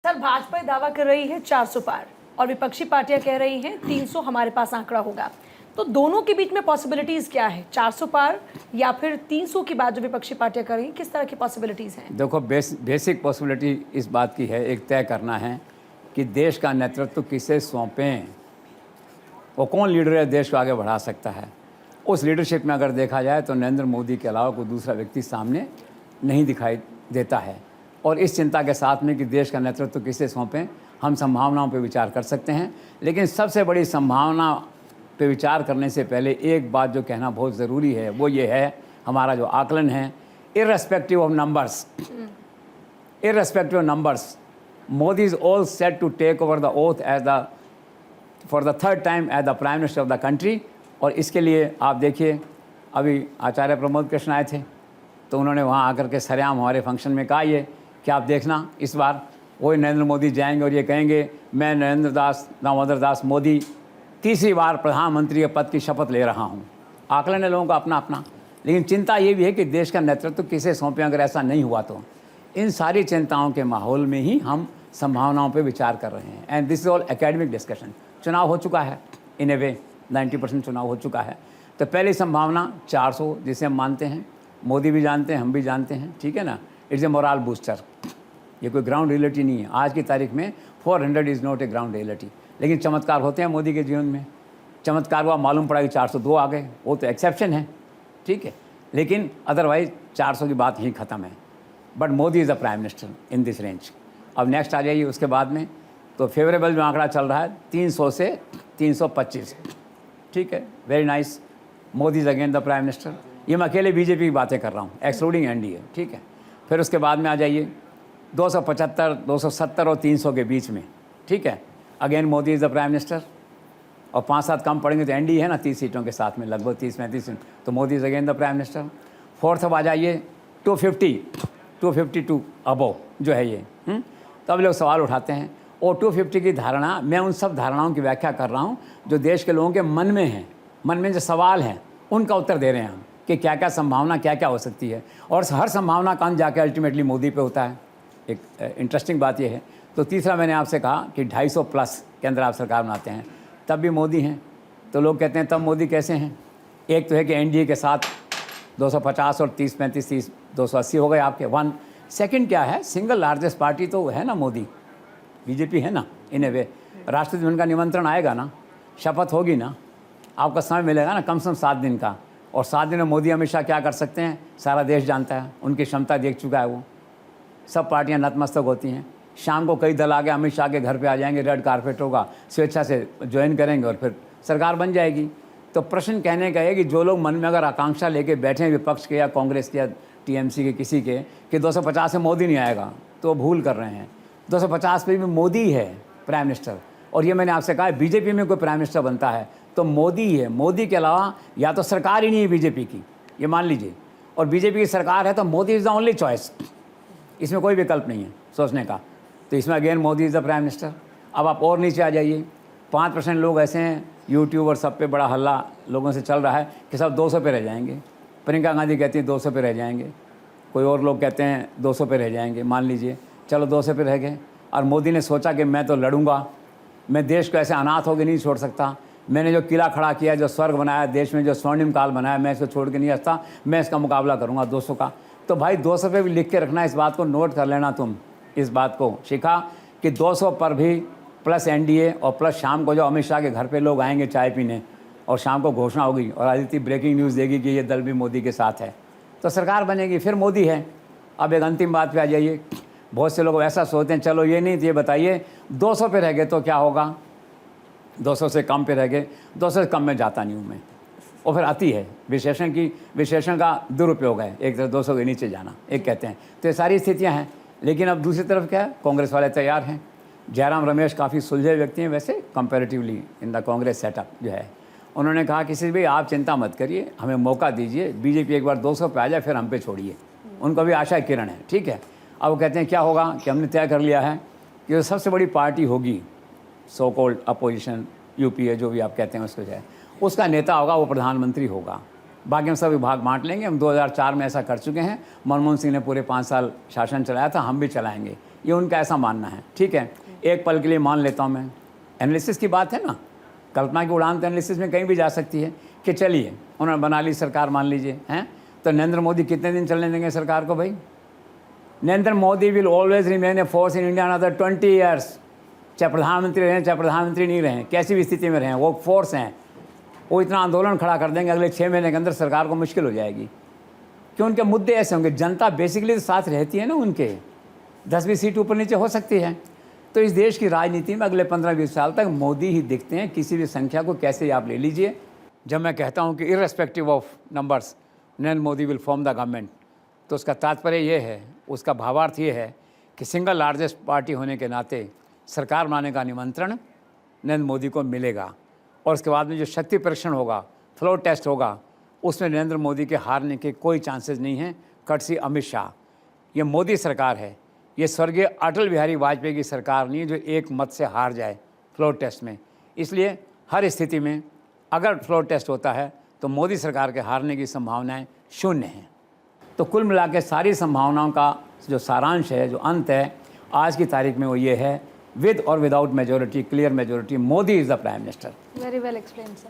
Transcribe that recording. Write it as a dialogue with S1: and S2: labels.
S1: Sir, Bhajpa दावा कर रही है 400 पार और विपक्षी पार्टियां कह रही हैं 300 हमारे पास आंकड़ा होगा। तो दोनों के बीच में पॉसिबिलिटीज क्या है, 400 पार या फिर 300 की बात जो विपक्षी पार्टियां कर रही हैं, किस तरह की पॉसिबिलिटीज हैं?
S2: देखो, बेसिक पॉसिबिलिटी इस बात की है, एक तय करना है कि देश का नेतृत्व किसे सौंपें, वो कौन लीडर है देश को आगे बढ़ा सकता है। उस लीडरशिप में अगर देखा जाए तो नरेंद्र मोदी के अलावा कोई दूसरा व्यक्ति सामने नहीं दिखाई देता है। और इस चिंता के साथ में कि देश का नेतृत्व किसे सौंपें, हम संभावनाओं पर विचार कर सकते हैं। लेकिन सबसे बड़ी संभावना पे विचार करने से पहले एक बात जो कहना बहुत ज़रूरी है, वो ये है, हमारा जो आकलन है, irrespective of numbers, Modi is all set to take over the oath for the third time as the Prime Minister of the country। और इसके लिए आप देखिए, अभी आचार्य प्रमोद कृष्ण आए थे तो उन्होंने वहाँ आकर के सरेआम हमारे फंक्शन में कहा ये कि आप देखना, इस बार वही नरेंद्र मोदी जाएंगे और ये कहेंगे मैं नरेंद्र दामोदर दास मोदी तीसरी बार प्रधानमंत्री के पद की शपथ ले रहा हूँ। आकलन है लोगों का अपना अपना, लेकिन चिंता ये भी है कि देश का नेतृत्व किसे सौंपें। अगर ऐसा नहीं हुआ तो इन सारी चिंताओं के माहौल में ही हम संभावनाओं पे विचार कर रहे हैं। And this is all academic discussion. चुनाव हो चुका है, इन ए वे 90% चुनाव हो चुका है। तो पहली संभावना 400 जिसे हम मानते हैं, मोदी भी जानते हैं, हम भी जानते हैं, ठीक है ना। इट्स ए मोरल बूस्टर, ये कोई ग्राउंड रियलिटी नहीं है। आज की तारीख में 400 is not a ground reality. लेकिन चमत्कार होते हैं मोदी के जीवन में। चमत्कार हुआ, मालूम पड़ा कि 402 आ गए, वो तो एक्सेप्शन है, ठीक है। लेकिन अदरवाइज 400 की बात यहीं ख़त्म है। But Modi is the prime minister in this range. अब नेक्स्ट आ जाइए उसके बाद में, तो फेवरेबल जो आंकड़ा चल रहा है 300 से 325, ठीक है, very nice. Modi is again the prime minister. ये मैं अकेले बीजेपी की बातें कर रहा हूँ, एक्सक्लूडिंग एनडीए, ठीक है। फिर उसके बाद में आ जाइए 275, 270 और 300 के बीच में, ठीक है, again Modi is the prime minister. और 5-7 कम पड़ेंगे तो एनडीए है ना 30 सीटों के साथ में, लगभग 30-35 सीट, तो Modi is again the prime minister. Fourth अब आ जाइए 252 अबो जो है ये। तो अब लोग सवाल उठाते हैं, और 250 की धारणा, मैं उन सब धारणाओं की व्याख्या कर रहा हूँ जो देश के लोगों के मन में हैं, मन में जो सवाल हैं उनका उत्तर दे रहे हैं हम, कि क्या क्या संभावना क्या क्या हो सकती है। और हर संभावना का अंत जाके अल्टीमेटली मोदी पे होता है। एक इंटरेस्टिंग बात यह है। तो तीसरा मैंने आपसे कहा कि 250 प्लस के अंदर आप सरकार बनाते हैं, तब भी मोदी हैं। तो लोग कहते हैं तब मोदी कैसे हैं। एक तो है कि एनडीए के साथ 250 और 30-35-30 280 हो गए आपके 1। सेकंड क्या है, सिंगल लार्जेस्ट पार्टी तो है ना मोदी, बीजेपी है ना, इन ए वे। राष्ट्रपति भवन का निमंत्रण आएगा ना, शपथ होगी ना, आपका समय मिलेगा ना, कम से कम 7 दिन का। और 7 दिन में मोदी अमित शाह क्या कर सकते हैं सारा देश जानता है, उनकी क्षमता देख चुका है वो। सब पार्टियां नतमस्तक होती हैं। शाम को कई दल आके अमित शाह के घर पे आ जाएंगे, रेड कारपेट होगा, स्वेच्छा से ज्वाइन करेंगे और फिर सरकार बन जाएगी। तो प्रश्न कहने का है कि जो लोग मन में अगर आकांक्षा लेके बैठे हैं विपक्ष के या कांग्रेस के या टीएमसी के किसी के कि 250 से मोदी नहीं आएगा, तो भूल कर रहे हैं। 250 पे भी मोदी है प्राइम मिनिस्टर। और ये मैंने आपसे कहा, बीजेपी में कोई प्राइम मिनिस्टर बनता है तो मोदी है। मोदी के अलावा या तो सरकार ही नहीं है बीजेपी की, ये मान लीजिए, और बीजेपी की सरकार है तो Modi is the only choice, इसमें कोई विकल्प नहीं है सोचने का। तो इसमें again Modi is the prime minister. अब आप और नीचे आ जाइए, 5% लोग ऐसे हैं, यूट्यूब और सब पे बड़ा हल्ला लोगों से चल रहा है कि सब 200 पे रह जाएंगे। प्रियंका गांधी कहती है 200 पे रह जाएंगे, कोई और लोग कहते हैं 200 पे रह जाएंगे। मान लीजिए चलो 200 पे रह गए, और मोदी ने सोचा कि मैं तो लड़ूंगा, मैं देश को ऐसे अनाथ होकर नहीं छोड़ सकता। मैंने जो किला खड़ा किया, जो स्वर्ग बनाया देश में, जो स्वर्णिम काल बनाया, मैं इसको छोड़ के नहीं हंसता, मैं इसका मुकाबला करूँगा 200 का। तो भाई 200 पे भी लिख के रखना, इस बात को नोट कर लेना। तुम इस बात को शिखा कि 200 पर भी प्लस एनडीए और प्लस शाम को जो अमित शाह के घर पे लोग आएंगे चाय पीने, और शाम को घोषणा होगी और आदित्य ब्रेकिंग न्यूज़ देगी कि ये दल भी मोदी के साथ है, तो सरकार बनेगी, फिर मोदी है। अब एक अंतिम बात पे आ जाइए। बहुत से लोग ऐसा सोचते हैं, चलो ये नहीं तो ये बताइए 200 पे रह गए तो क्या होगा, 200 से कम पे रह गए, 200 से कम में जाता नहीं हूँ मैं। और फिर अति है, विशेषण का दुरुपयोग है, एक तरफ 200 के नीचे जाना, एक कहते हैं। तो ये सारी स्थितियाँ हैं। लेकिन अब दूसरी तरफ क्या है, कांग्रेस वाले तैयार हैं। जयराम रमेश काफ़ी सुलझे व्यक्ति हैं वैसे comparatively in the Congress setup जो है। उन्होंने कहा किसी भी आप चिंता मत करिए, हमें मौका दीजिए, बीजेपी एक बार 200 पे आ जाए फिर हम पे छोड़िए। उनको भी आशा किरण है, ठीक है। अब वो कहते हैं क्या होगा कि हमने तय कर लिया है कि जो सबसे बड़ी पार्टी होगी, सो कॉल्ड अपोजिशन, यूपीए जो भी आप कहते हैं उसको जाए, उसका नेता होगा, वो प्रधानमंत्री होगा। बाकी हम सब विभाग बांट लेंगे। हम 2004 में ऐसा कर चुके हैं, मनमोहन सिंह ने पूरे 5 साल शासन चलाया था, हम भी चलाएंगे। ये उनका ऐसा मानना है। ठीक है, एक पल के लिए मान लेता हूँ मैं, एनालिसिस की बात है ना, कल्पना की उड़ान तो एनालिसिस में कहीं भी जा सकती है कि चलिए उन्होंने बना ली सरकार, मान लीजिए हैं, तो नरेंद्र मोदी कितने दिन चलने देंगे सरकार को भाई? Narendra Modi will always remain a force in India another 20 years. चाहे प्रधानमंत्री रहें चाहे प्रधानमंत्री नहीं रहें, कैसी भी स्थिति में रहें, वो फोर्स हैं। वो इतना आंदोलन खड़ा कर देंगे अगले 6 महीने के अंदर, सरकार को मुश्किल हो जाएगी। क्यों? उनके मुद्दे ऐसे होंगे, जनता बेसिकली तो साथ रहती है ना उनके, 10-20 सीट ऊपर नीचे हो सकती है। तो इस देश की राजनीति में अगले 15-20 साल तक मोदी ही दिखते हैं, किसी भी संख्या को कैसे आप ले लीजिए। जब मैं कहता हूँ कि irrespective of numbers Narendra Modi will form the government, तो उसका तात्पर्य ये है, उसका भावार्थ ये है कि सिंगल लार्जेस्ट पार्टी होने के नाते सरकार बनाने का निमंत्रण नरेंद्र मोदी को मिलेगा। और उसके बाद में जो शक्ति परीक्षण होगा, फ्लोर टेस्ट होगा, उसमें नरेंद्र मोदी के हारने के कोई चांसेस नहीं हैं। कटसी अमित शाह, ये मोदी सरकार है, ये स्वर्गीय अटल बिहारी वाजपेयी की सरकार नहीं है जो एक मत से हार जाए फ्लोर टेस्ट में। इसलिए हर स्थिति में अगर फ्लोर टेस्ट होता है तो मोदी सरकार के हारने की संभावनाएं शून्य हैं। तो कुल मिला के सारी संभावनाओं का जो सारांश है, जो अंत है आज की तारीख में, वो ये है, विद और without majority, clear majority, Modi is the prime minister.
S1: Very well explain sir.